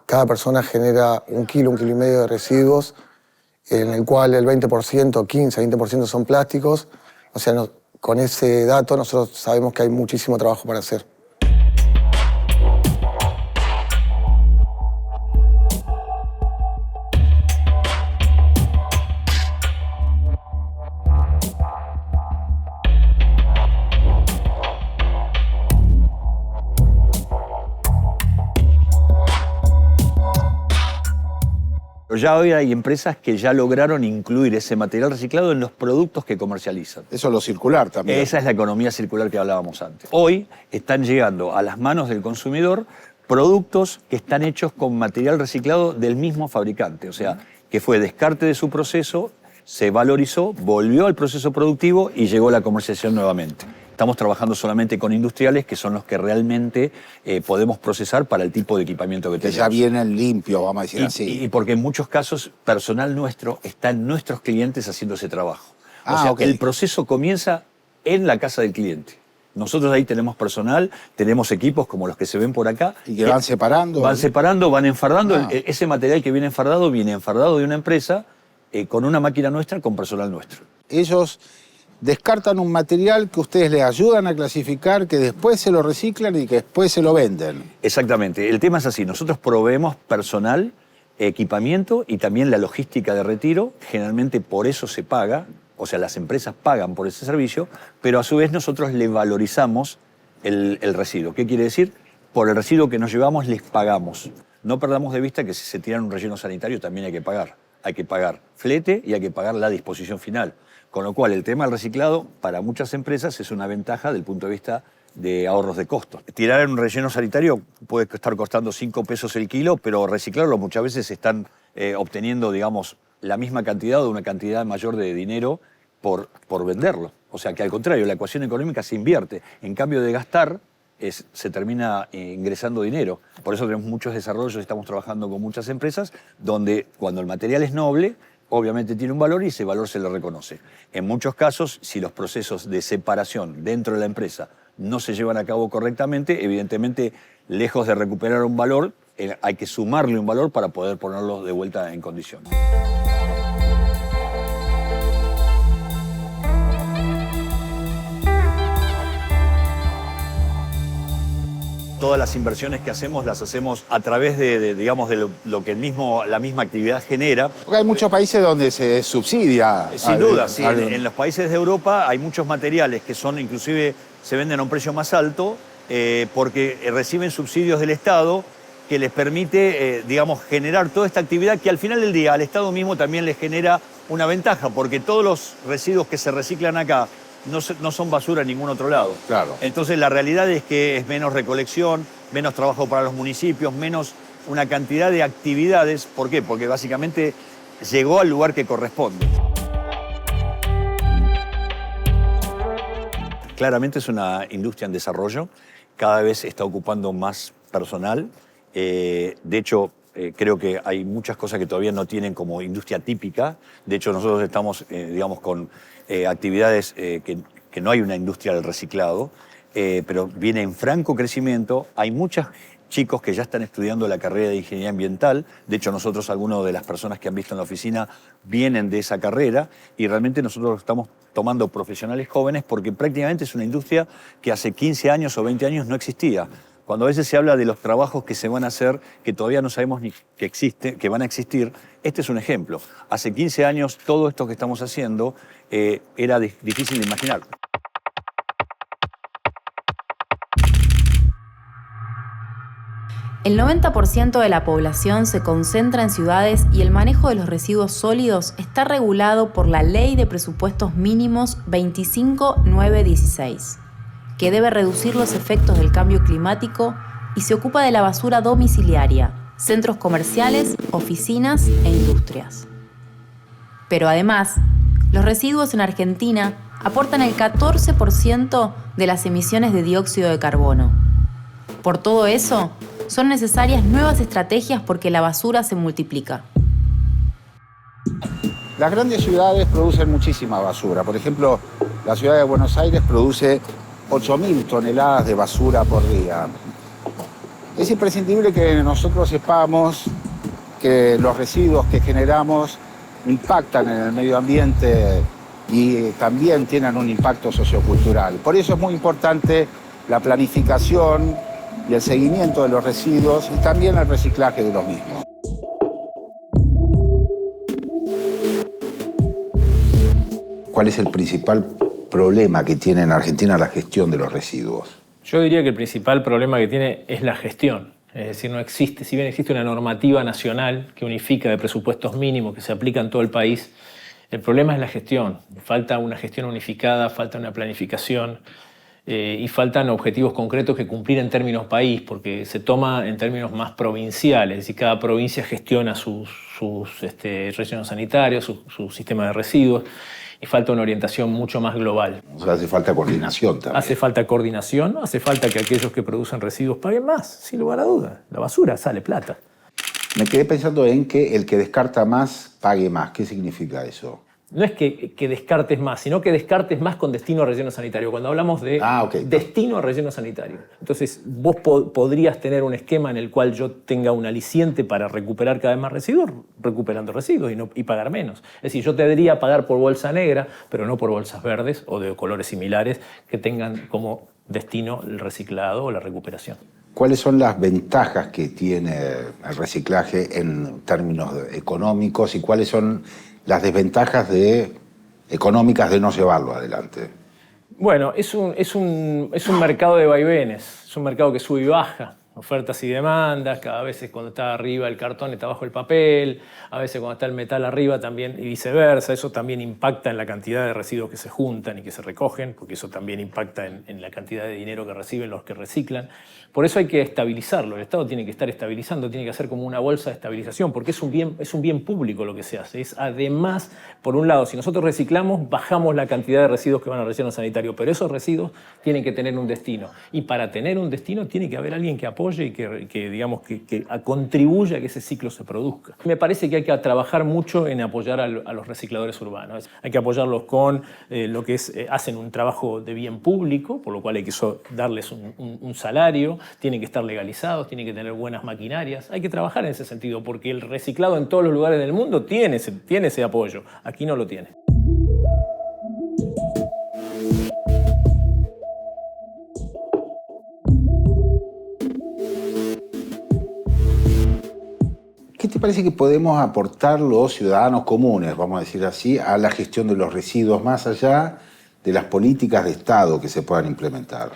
[SPEAKER 2] cada persona genera 1 kilo, 1,5 kilos de residuos, en el cual el 20%, 15, 20% son plásticos. O sea, con ese dato nosotros sabemos que hay muchísimo trabajo para hacer.
[SPEAKER 12] Ya hoy hay empresas que ya lograron incluir ese material reciclado en los productos que comercializan.
[SPEAKER 9] Eso es lo circular también.
[SPEAKER 12] Esa es la economía circular que hablábamos antes. Hoy están llegando a las manos del consumidor productos que están hechos con material reciclado del mismo fabricante. O sea, que fue descarte de su proceso, se valorizó, volvió al proceso productivo y llegó a la comercialización nuevamente. Estamos trabajando solamente con industriales que son los que realmente podemos procesar para el tipo de equipamiento que tenemos.
[SPEAKER 9] Que ya vienen limpios, vamos a decir así.
[SPEAKER 12] Y porque en muchos casos personal nuestro está en nuestros clientes haciendo ese trabajo. O sea, el proceso comienza en la casa del cliente. Nosotros ahí tenemos personal, tenemos equipos como los que se ven por acá.
[SPEAKER 9] Y que van separando.
[SPEAKER 12] Van separando, van enfardando. Ese material que viene enfardado de una empresa con una máquina nuestra, con personal nuestro.
[SPEAKER 9] Ellos descartan un material que ustedes les ayudan a clasificar, que después se lo reciclan y que después se lo venden.
[SPEAKER 12] Exactamente. El tema es así. Nosotros proveemos personal, equipamiento y también la logística de retiro. Generalmente por eso se paga. O sea, las empresas pagan por ese servicio, pero a su vez nosotros le valorizamos el residuo. ¿Qué quiere decir? Por el residuo que nos llevamos les pagamos. No perdamos de vista que si se tiran un relleno sanitario también hay que pagar. Hay que pagar flete y hay que pagar la disposición final. Con lo cual, el tema del reciclado para muchas empresas es una ventaja desde el punto de vista de ahorros de costos. Tirar en un relleno sanitario puede estar costando 5 pesos el kilo, pero reciclarlo muchas veces están obteniendo, digamos, la misma cantidad o una cantidad mayor de dinero por venderlo. O sea que al contrario, la ecuación económica se invierte. En cambio de gastar, se termina ingresando dinero. Por eso tenemos muchos desarrollos, estamos trabajando con muchas empresas, donde cuando el material es noble, obviamente tiene un valor y ese valor se le reconoce. En muchos casos, si los procesos de separación dentro de la empresa no se llevan a cabo correctamente, evidentemente, lejos de recuperar un valor, hay que sumarle un valor para poder ponerlo de vuelta en condiciones. Todas las inversiones que hacemos las hacemos a través digamos, de lo que la misma actividad genera.
[SPEAKER 9] Porque hay muchos países donde se subsidia.
[SPEAKER 12] Sin duda, sí. En los países de Europa hay muchos materiales que son, inclusive, se venden a un precio más alto porque reciben subsidios del Estado que les permite, digamos, generar toda esta actividad que al final del día al Estado mismo también les genera una ventaja, porque todos los residuos que se reciclan acá no son basura en ningún otro lado.
[SPEAKER 9] Claro.
[SPEAKER 12] Entonces la realidad es que es menos recolección, menos trabajo para los municipios, menos una cantidad de actividades. ¿Por qué? Porque básicamente llegó al lugar que corresponde. Claramente es una industria en desarrollo, cada vez está ocupando más personal. De hecho, creo que hay muchas cosas que todavía no tienen como industria típica. De hecho, nosotros estamos, digamos, con actividades que no hay una industria del reciclado, pero viene en franco crecimiento. Hay muchos chicos que ya están estudiando la carrera de Ingeniería Ambiental. De hecho, nosotros, algunas de las personas que han visto en la oficina, vienen de esa carrera y realmente nosotros estamos tomando profesionales jóvenes porque prácticamente es una industria que hace 15 años o 20 años no existía. Cuando a veces se habla de los trabajos que se van a hacer, que todavía no sabemos ni que van a existir, este es un ejemplo. Hace 15 años todo esto que estamos haciendo era difícil de imaginar.
[SPEAKER 11] El 90% de la población se concentra en ciudades y el manejo de los residuos sólidos está regulado por la Ley de Presupuestos Mínimos 25916, que debe reducir los efectos del cambio climático y se ocupa de la basura domiciliaria, centros comerciales, oficinas e industrias. Pero además, los residuos en Argentina aportan el 14% de las emisiones de dióxido de carbono. Por todo eso, son necesarias nuevas estrategias porque la basura se multiplica.
[SPEAKER 7] Las grandes ciudades producen muchísima basura. Por ejemplo, la ciudad de Buenos Aires produce 8.000 toneladas de basura por día. Es imprescindible que nosotros sepamos que los residuos que generamos impactan en el medio ambiente y también tienen un impacto sociocultural. Por eso es muy importante la planificación y el seguimiento de los residuos y también el reciclaje de los mismos.
[SPEAKER 9] ¿Cuál es el principal problema que tiene en Argentina la gestión de los residuos?
[SPEAKER 4] Yo diría que el principal problema que tiene es la gestión. Es decir, no existe, si bien existe una normativa nacional que unifica de presupuestos mínimos que se aplica en todo el país, el problema es la gestión. Falta una gestión unificada, falta una planificación. Y faltan objetivos concretos que cumplir en términos país, porque se toma en términos más provinciales, es decir, cada provincia gestiona sus rellenos sanitarios, su sistema de residuos, y falta una orientación mucho más global.
[SPEAKER 9] O sea, hace falta coordinación también.
[SPEAKER 4] Hace falta coordinación, hace falta que aquellos que producen residuos paguen más, sin lugar a duda. La basura sale plata.
[SPEAKER 9] Me quedé pensando en que el que descarta más pague más. ¿Qué significa eso?
[SPEAKER 4] No es que descartes más, sino que descartes más con destino a relleno sanitario. Cuando hablamos de destino a relleno sanitario. Entonces, vos podrías tener un esquema en el cual yo tenga un aliciente para recuperar cada vez más residuos, recuperando residuos y pagar menos. Es decir, yo te debería pagar por bolsa negra, pero no por bolsas verdes o de colores similares que tengan como destino el reciclado o la recuperación.
[SPEAKER 9] ¿Cuáles son las ventajas que tiene el reciclaje en términos económicos y cuáles son las desventajas económicas de no llevarlo adelante?
[SPEAKER 4] Bueno, es un mercado de vaivenes, es un mercado que sube y baja, ofertas y demandas, cada vez cuando está arriba el cartón está abajo el papel, a veces cuando está el metal arriba también y viceversa, eso también impacta en la cantidad de residuos que se juntan y que se recogen, porque eso también impacta en la cantidad de dinero que reciben los que reciclan. Por eso hay que estabilizarlo, el Estado tiene que estar estabilizando, tiene que hacer como una bolsa de estabilización, porque es un bien público lo que se hace. Es además, por un lado, si nosotros reciclamos, bajamos la cantidad de residuos que van al relleno sanitario, pero esos residuos tienen que tener un destino. Y para tener un destino tiene que haber alguien que apoye y que contribuya a que ese ciclo se produzca. Me parece que hay que trabajar mucho en apoyar a los recicladores urbanos. Hay que apoyarlos con lo que hacen un trabajo de bien público, por lo cual hay que darles un salario, tienen que estar legalizados, tienen que tener buenas maquinarias. Hay que trabajar en ese sentido, porque el reciclado en todos los lugares del mundo tiene ese apoyo. Aquí no lo tiene.
[SPEAKER 9] ¿Qué te parece que podemos aportar los ciudadanos comunes, vamos a decir así, a la gestión de los residuos más allá de las políticas de Estado que se puedan implementar?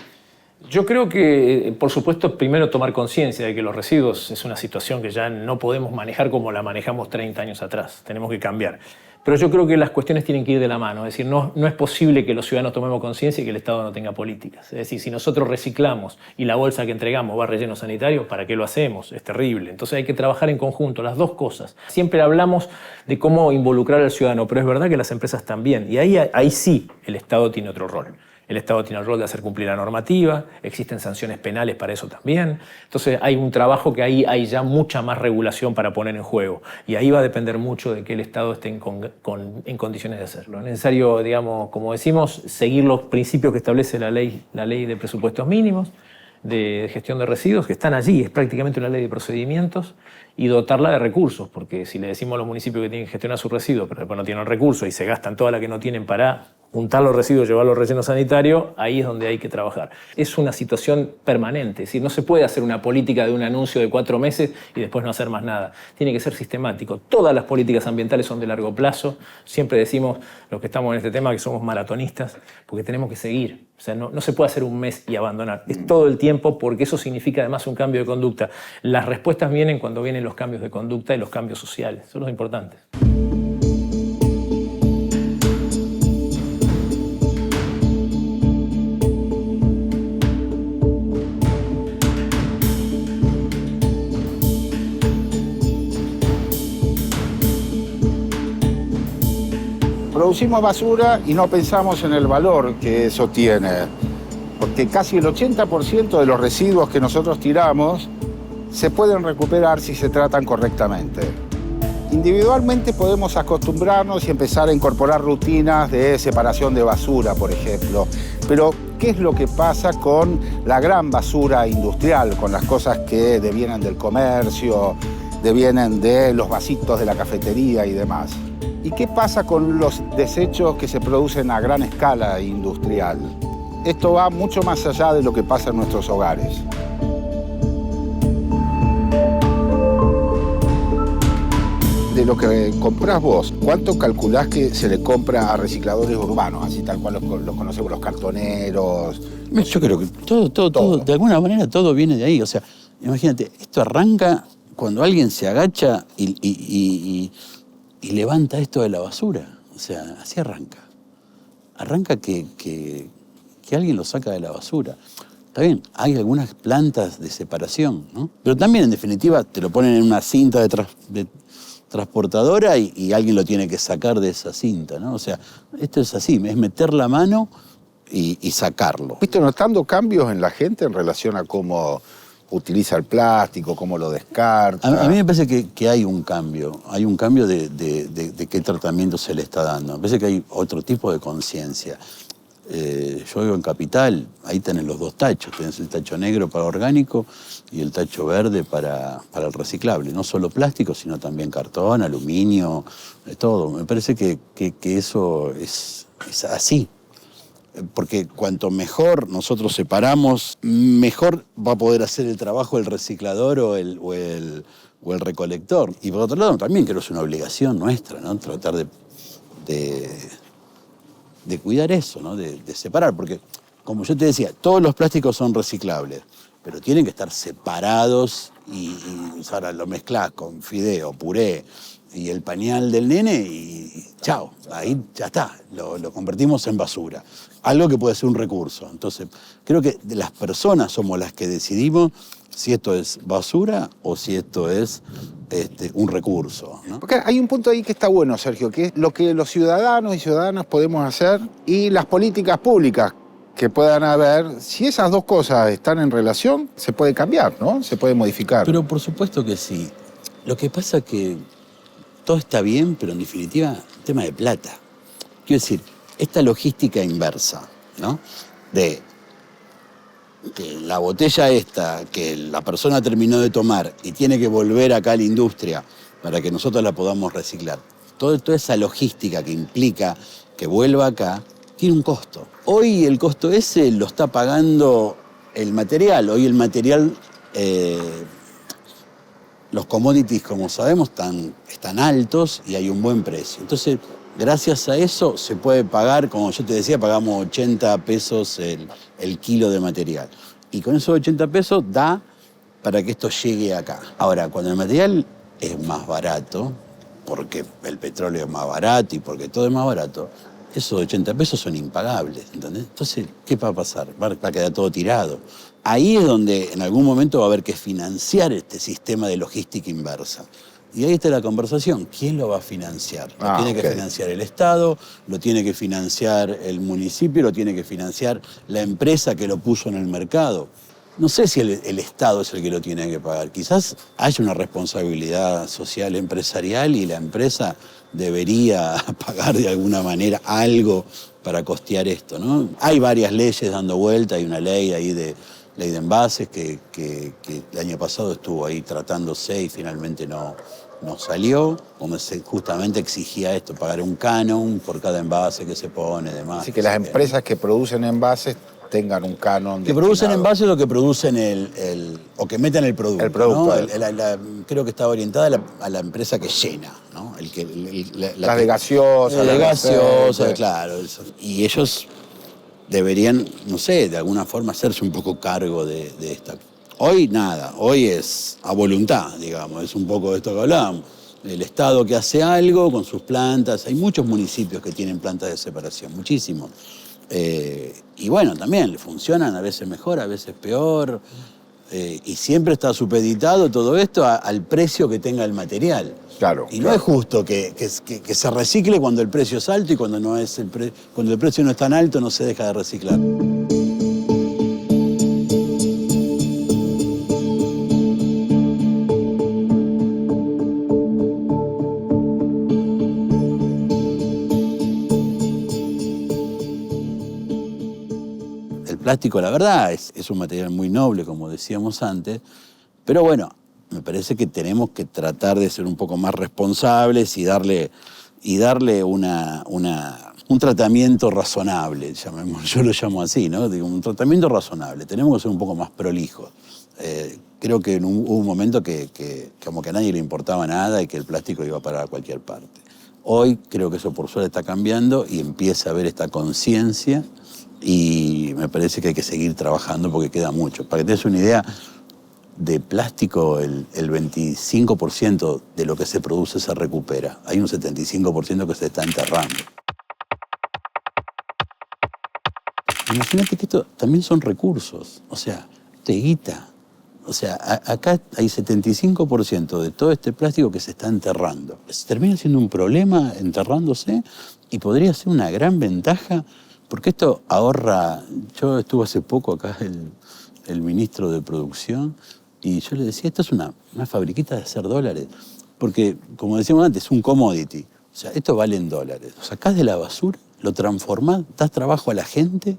[SPEAKER 4] Yo creo que, por supuesto, primero tomar conciencia de que los residuos es una situación que ya no podemos manejar como la manejamos 30 años atrás. Tenemos que cambiar. Pero yo creo que las cuestiones tienen que ir de la mano. Es decir, no es posible que los ciudadanos tomemos conciencia y que el Estado no tenga políticas. Es decir, si nosotros reciclamos y la bolsa que entregamos va a relleno sanitario, ¿para qué lo hacemos? Es terrible. Entonces hay que trabajar en conjunto, las dos cosas. Siempre hablamos de cómo involucrar al ciudadano, pero es verdad que las empresas también. Y ahí sí el Estado tiene otro rol. El Estado tiene el rol de hacer cumplir la normativa, existen sanciones penales para eso también. Entonces hay un trabajo que ahí hay ya mucha más regulación para poner en juego. Y ahí va a depender mucho de que el Estado esté en condiciones de hacerlo. Es necesario, digamos, como decimos, seguir los principios que establece la ley de presupuestos mínimos, de gestión de residuos, que están allí, es prácticamente una ley de procedimientos, y dotarla de recursos, porque si le decimos a los municipios que tienen que gestionar sus residuos, pero después no tienen recursos y se gastan toda la que no tienen para juntar los residuos, llevarlos al relleno sanitario, ahí es donde hay que trabajar. Es una situación permanente, es decir, no se puede hacer una política de un anuncio de 4 meses y después no hacer más nada. Tiene que ser sistemático. Todas las políticas ambientales son de largo plazo. Siempre decimos, los que estamos en este tema, que somos maratonistas, porque tenemos que seguir. O sea, no se puede hacer un mes y abandonar. Es todo el tiempo, porque eso significa además un cambio de conducta. Las respuestas vienen cuando vienen los cambios de conducta y los cambios sociales. Son los importantes.
[SPEAKER 7] Producimos basura y no pensamos en el valor que eso tiene, porque casi el 80% de los residuos que nosotros tiramos se pueden recuperar si se tratan correctamente. Individualmente podemos acostumbrarnos y empezar a incorporar rutinas de separación de basura, por ejemplo. Pero, ¿qué es lo que pasa con la gran basura industrial, con las cosas que devienen del comercio, devienen de los vasitos de la cafetería y demás? ¿Y qué pasa con los desechos que se producen a gran escala industrial? Esto va mucho más allá de lo que pasa en nuestros hogares. De lo que comprás vos, ¿cuánto calculás que se le compra a recicladores urbanos? Así tal cual los conocemos, los cartoneros.
[SPEAKER 6] Yo creo que todo, de alguna manera todo viene de ahí. O sea, imagínate, esto arranca cuando alguien se agacha y levanta esto de la basura. O sea, así arranca. Arranca que alguien lo saca de la basura. Está bien, hay algunas plantas de separación, ¿no? Pero también, en definitiva, te lo ponen en una cinta de transportadora y alguien lo tiene que sacar de esa cinta, ¿no? O sea, esto es así, es meter la mano y sacarlo.
[SPEAKER 7] ¿Viste notando cambios en la gente en relación a cómo utiliza el plástico, cómo lo descarta?
[SPEAKER 6] A mí me parece que hay un cambio de qué tratamiento se le está dando. Me parece que hay otro tipo de conciencia. Yo vivo en Capital, ahí tenés los dos tachos, tenés el tacho negro para orgánico y el tacho verde para el reciclable. No solo plástico, sino también cartón, aluminio, todo. Me parece que eso es así. Porque cuanto mejor nosotros separamos, mejor va a poder hacer el trabajo el reciclador o el recolector. Y por otro lado, también creo que es una obligación nuestra, ¿no? Tratar de cuidar eso, ¿no? De separar. Porque, como yo te decía, todos los plásticos son reciclables, pero tienen que estar separados y ahora lo mezclás con fideo, puré y el pañal del nene y chao, ahí ya está, lo convertimos en basura. Algo que puede ser un recurso. Entonces, creo que las personas somos las que decidimos si esto es basura o si esto es un recurso, ¿no?
[SPEAKER 7] Porque hay un punto ahí que está bueno, Sergio, que es lo que los ciudadanos y ciudadanas podemos hacer y las políticas públicas que puedan haber. Si esas dos cosas están en relación, se puede cambiar, ¿no? Se puede modificar.
[SPEAKER 6] Pero por supuesto que sí. Lo que pasa es que todo está bien, pero en definitiva, tema de plata. Quiero decir, esta logística inversa, ¿no? De que la botella esta que la persona terminó de tomar y tiene que volver acá a la industria para que nosotros la podamos reciclar. Toda esa logística que implica que vuelva acá tiene un costo. Hoy el costo ese lo está pagando el material. Hoy el material, los commodities, como sabemos, están altos y hay un buen precio. Entonces, Gracias a eso se puede pagar, como yo te decía, pagamos 80 pesos el kilo de material. Y con esos 80 pesos da para que esto llegue acá. Ahora, cuando el material es más barato, porque el petróleo es más barato y porque todo es más barato, esos 80 pesos son impagables, ¿entendés? Entonces, ¿qué va a pasar? Va a quedar todo tirado. Ahí es donde en algún momento va a haber que financiar este sistema de logística inversa. Y ahí está la conversación. ¿Quién lo va a financiar? Lo tiene que financiar el Estado, lo tiene que financiar el municipio, lo tiene que financiar la empresa que lo puso en el mercado. No sé si el Estado es el que lo tiene que pagar. Quizás haya una responsabilidad social empresarial y la empresa debería pagar de alguna manera algo para costear esto, ¿no? Hay varias leyes dando vuelta, hay una ley ahí de ley de envases que el año pasado estuvo ahí tratándose y finalmente no salió, como se justamente exigía esto, pagar un canon por cada envase que se pone, demás.
[SPEAKER 9] Así que las empresas que producen envases tengan un canon.
[SPEAKER 6] Que producen envases o que producen o que metan el producto. El producto. ¿No? Creo que está orientada a la empresa que llena, ¿no?
[SPEAKER 9] Las de gaseosa.
[SPEAKER 6] De gaseosa, claro. Eso. Y ellos deberían, no sé, de alguna forma hacerse un poco cargo de esta. Hoy nada, hoy es a voluntad, digamos, es un poco de esto que hablábamos. El Estado que hace algo con sus plantas, hay muchos municipios que tienen plantas de separación, muchísimos. Y bueno, también funcionan a veces mejor, a veces peor, y siempre está supeditado todo esto al precio que tenga el material.
[SPEAKER 9] Claro.
[SPEAKER 6] Y no es justo que se recicle cuando el precio es alto y cuando cuando el precio no es tan alto no se deja de reciclar. El plástico, la verdad, es un material muy noble, como decíamos antes, pero bueno, me parece que tenemos que tratar de ser un poco más responsables y darle un tratamiento razonable, yo lo llamo así, ¿no? Digo, un tratamiento razonable. Tenemos que ser un poco más prolijos. Creo que hubo un momento que como que a nadie le importaba nada y que el plástico iba a parar a cualquier parte. Hoy creo que eso por suerte está cambiando y empieza a haber esta conciencia y me parece que hay que seguir trabajando porque queda mucho. Para que te des una idea, de plástico el 25% de lo que se produce se recupera. Hay un 75% que se está enterrando. Imagínate que esto también son recursos, o sea, de guita. O sea, acá hay 75% de todo este plástico que se está enterrando. Se termina siendo un problema enterrándose y podría ser una gran ventaja porque esto ahorra. Yo estuve hace poco acá, el ministro de Producción, y yo le decía, esto es una fabriquita de hacer dólares. Porque, como decíamos antes, es un commodity. O sea, esto vale en dólares. Lo sacás de la basura, lo transformás, das trabajo a la gente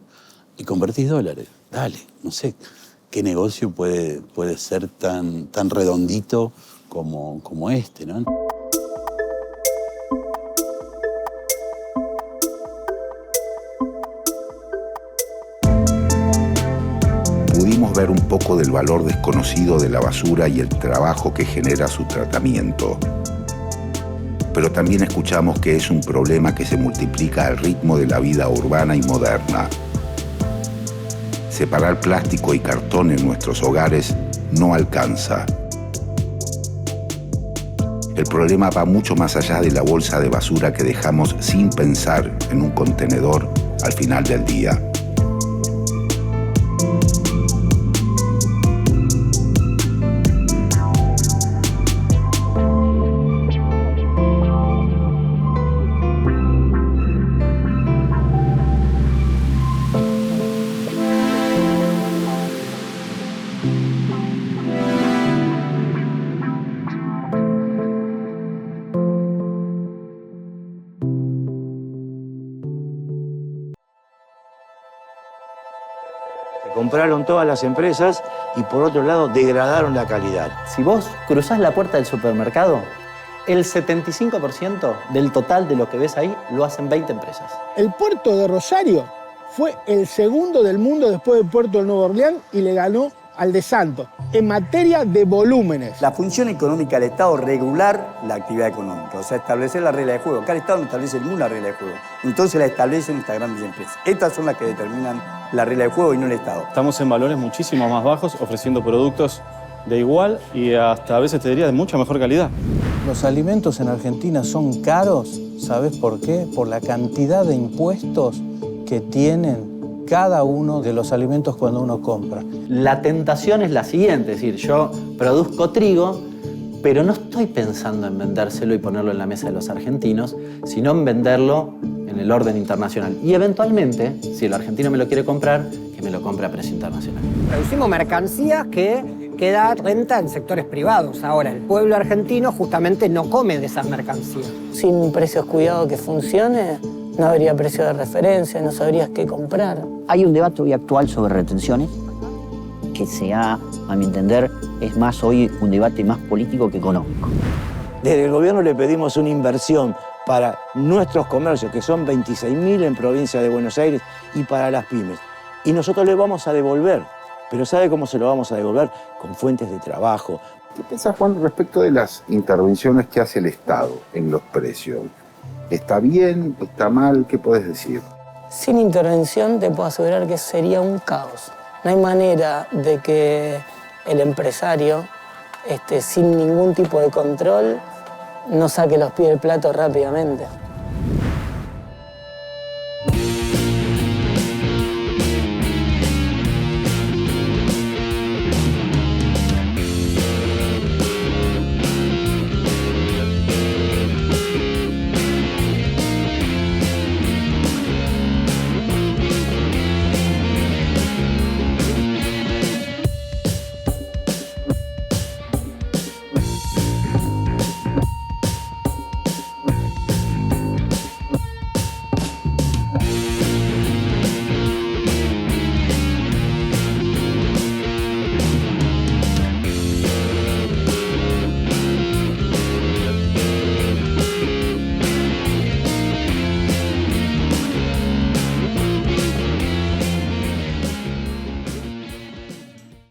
[SPEAKER 6] y convertís dólares. Dale, no sé qué negocio puede ser tan redondito como este, ¿no?
[SPEAKER 9] Pudimos ver un poco del valor desconocido de la basura y el trabajo que genera su tratamiento. Pero también escuchamos que es un problema que se multiplica al ritmo de la vida urbana y moderna. Separar plástico y cartón en nuestros hogares no alcanza. El problema va mucho más allá de la bolsa de basura que dejamos sin pensar en un contenedor al final del día.
[SPEAKER 16] Compraron todas las empresas y por otro lado degradaron la calidad.
[SPEAKER 17] Si vos cruzás la puerta del supermercado, el 75% del total de lo que ves ahí lo hacen 20 empresas.
[SPEAKER 18] El puerto de Rosario fue el segundo del mundo después del puerto de Nueva Orleans y le ganó al de Santos en materia de volúmenes.
[SPEAKER 19] La función económica del Estado es regular la actividad económica, o sea, establecer la regla de juego. Acá el Estado no establece ninguna regla de juego, entonces la establecen estas grandes empresas. Estas son las que determinan la regla de juego y no el Estado.
[SPEAKER 20] Estamos en valores muchísimo más bajos, ofreciendo productos de igual y hasta a veces te diría de mucha mejor calidad.
[SPEAKER 21] Los alimentos en Argentina son caros, ¿sabes por qué? Por la cantidad de impuestos que tienen cada uno de los alimentos cuando uno compra.
[SPEAKER 17] La tentación es la siguiente, es decir, yo produzco trigo, pero no estoy pensando en vendérselo y ponerlo en la mesa de los argentinos, sino en venderlo en el orden internacional. Y eventualmente, si el argentino me lo quiere comprar, que me lo compre a precio internacional.
[SPEAKER 22] Producimos mercancías que queda renta en sectores privados. Ahora, el pueblo argentino justamente no come de esas mercancías.
[SPEAKER 23] Sin precios cuidados que funcione, no habría precio de referencia, no sabrías qué comprar.
[SPEAKER 24] Hay un debate hoy actual sobre retenciones que a mi entender, es más hoy un debate más político que económico.
[SPEAKER 16] Desde el gobierno le pedimos una inversión para nuestros comercios, que son 26.000 en provincia de Buenos Aires, y para las pymes. Y nosotros le vamos a devolver. Pero ¿sabe cómo se lo vamos a devolver? Con fuentes de trabajo.
[SPEAKER 9] ¿Qué piensas, Juan, respecto de las intervenciones que hace el Estado en los precios? ¿Está bien? ¿Está mal? ¿Qué puedes decir?
[SPEAKER 23] Sin intervención te puedo asegurar que sería un caos. No hay manera de que el empresario, sin ningún tipo de control, no saque los pies del plato rápidamente.